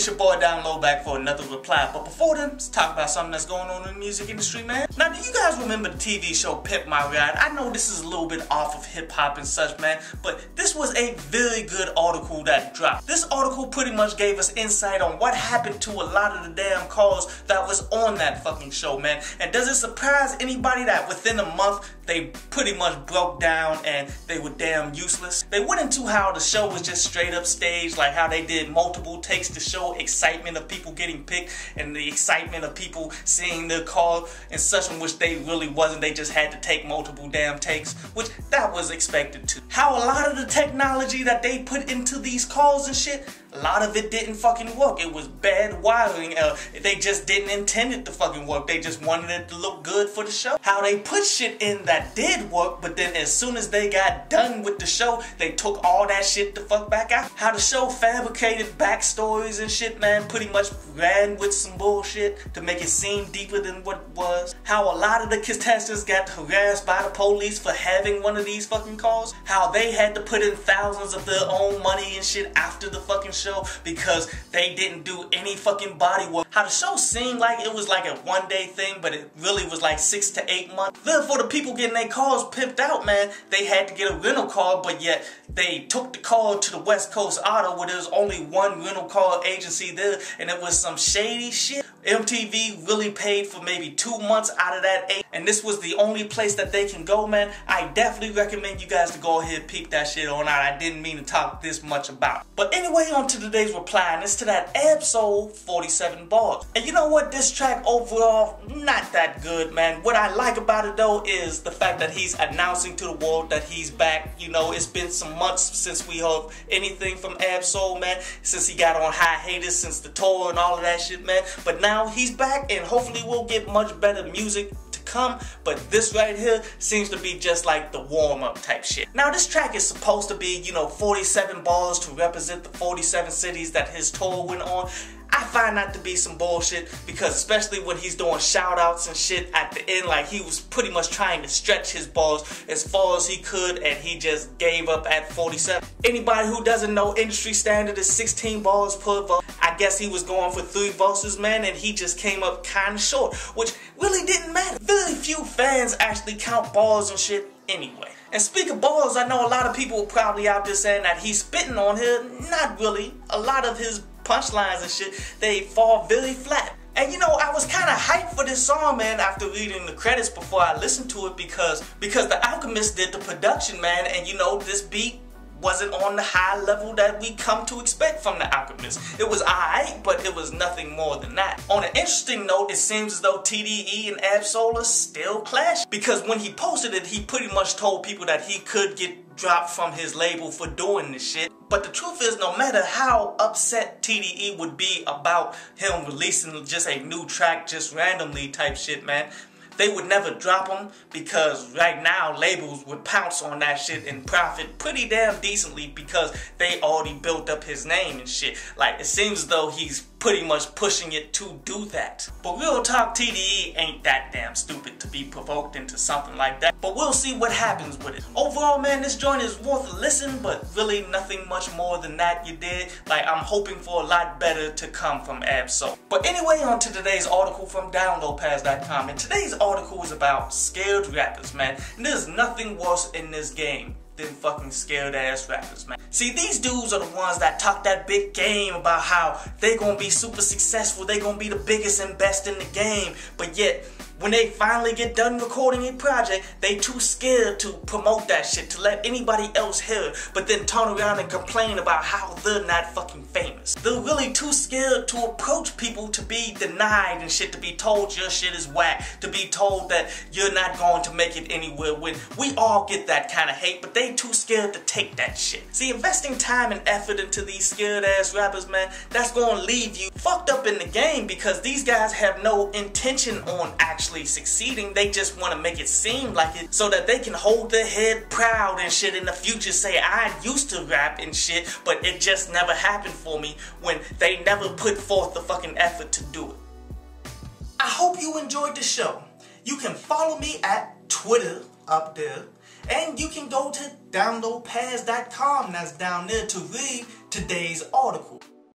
This your boy Down Low back for another reply. But before then, let's talk about something that's going on in the music industry, man. Now, do you guys remember the TV show Pimp My Ride? I know this is a little bit off of hip-hop and such, man, but this was a very good article that dropped. This article pretty much gave us insight on what happened to a lot of the damn cars that was on that fucking show, man. And does it surprise anybody that within a month, they pretty much broke down and they were damn useless? They went into how the show was just straight up staged, like how they did multiple takes to show excitement of people getting picked and the excitement of people seeing their car and such, in which they really wasn't. They just had to take multiple damn takes, which that was expected to. How a lot of the technology that they put into these cars and shit, a lot of it didn't fucking work. It was bad wiring. They just didn't intend it to fucking work. They just wanted it to look good for the show. How they put shit in that did work, but then as soon as they got done with the show, they took all that shit the fuck back out. How the show fabricated backstories and shit, man, pretty much ran with some bullshit to make it seem deeper than what it was. How a lot of the contestants got harassed by the police for having one of these fucking cars. How they had to put in thousands of their own money and shit after the fucking show because they didn't do any fucking body work. How the show seemed like it was like a one-day thing, but it really was like 6 to 8 months. Then for the people getting their cars pimped out, man, they had to get a rental car, but yet they took the car to the West Coast Auto where there's only one rental car agency there, and it was some shady shit. MTV really paid for maybe 2 months out of that 8, and this was the only place that they can go, man. I definitely recommend you guys to go ahead and peep that shit on out. I didn't mean to talk this much about it. But anyway, on to today's reply, and it's to that Ab Soul 47 bars. And you know what? This track overall, not that good, man. What I like about it though is the fact that he's announcing to the world that he's back. You know, it's been some months since we heard anything from Ab Soul, man, since he got on hiatus, since the tour and all of that shit, man. But now he's back, and hopefully we'll get much better music to come. But this right here seems to be just like the warm-up type shit. Now this track is supposed to be, you know, 47 bars to represent the 47 cities that his tour went on. I find that to be some bullshit, because especially when he's doing shout outs and shit at the end, like he was pretty much trying to stretch his bars as far as he could, and he just gave up at 47. Anybody who doesn't know, industry standard is 16 bars per verse. I guess he was going for 3 verses, man, and he just came up kind of short, which really didn't matter. Very few fans actually count bars and shit anyway. And speaking of bars, I know a lot of people are probably out there saying that he's spitting on here. Not really. A lot of his punchlines and shit, they fall very flat. And you know, I was kind of hyped for this song, man, after reading the credits before I listened to it, because the Alchemist did the production, man, and you know, this beat wasn't on the high level that we come to expect from the Alchemist. It was alright, but it was nothing more than that. On an interesting note, it seems as though TDE and Ab Soul are still clashing, because when he posted it, he pretty much told people that he could get dropped from his label for doing this shit. But the truth is, no matter how upset TDE would be about him releasing just a new track just randomly type shit, man, they would never drop him, because right now labels would pounce on that shit and profit pretty damn decently, because they already built up his name and shit. Like, it seems as though he's pretty much pushing it to do that. But real talk, TDE ain't that damn stupid to be provoked into something like that. But we'll see what happens with it. Overall, man, this joint is worth a listen, but really nothing much more than that you did. Like, I'm hoping for a lot better to come from Ab Soul. But anyway, on to today's article from downloadpass.com. And today's article is about scared rappers, man. And there's nothing worse in this game than fucking scared ass rappers, man. See, these dudes are the ones that talk that big game about how they gonna be super successful, they gonna be the biggest and best in the game, but yet when they finally get done recording a project, they too scared to promote that shit, to let anybody else hear it, but then turn around and complain about how they're not fucking famous. They're really too scared to approach people, to be denied and shit, to be told your shit is whack, to be told that you're not going to make it anywhere, when we all get that kind of hate, but they too scared to take that shit. See, investing time and effort into these scared ass rappers, man, that's gonna leave you fucked up in the game, because these guys have no intention on actually succeeding. They just want to make it seem like it so that they can hold their head proud and shit in the future, say I used to rap and shit, but it just never happened for me, when they never put forth the fucking effort to do it. I hope you enjoyed the show. You can follow me at Twitter up there, and you can go to downloadpass.com, that's down there, to read today's article.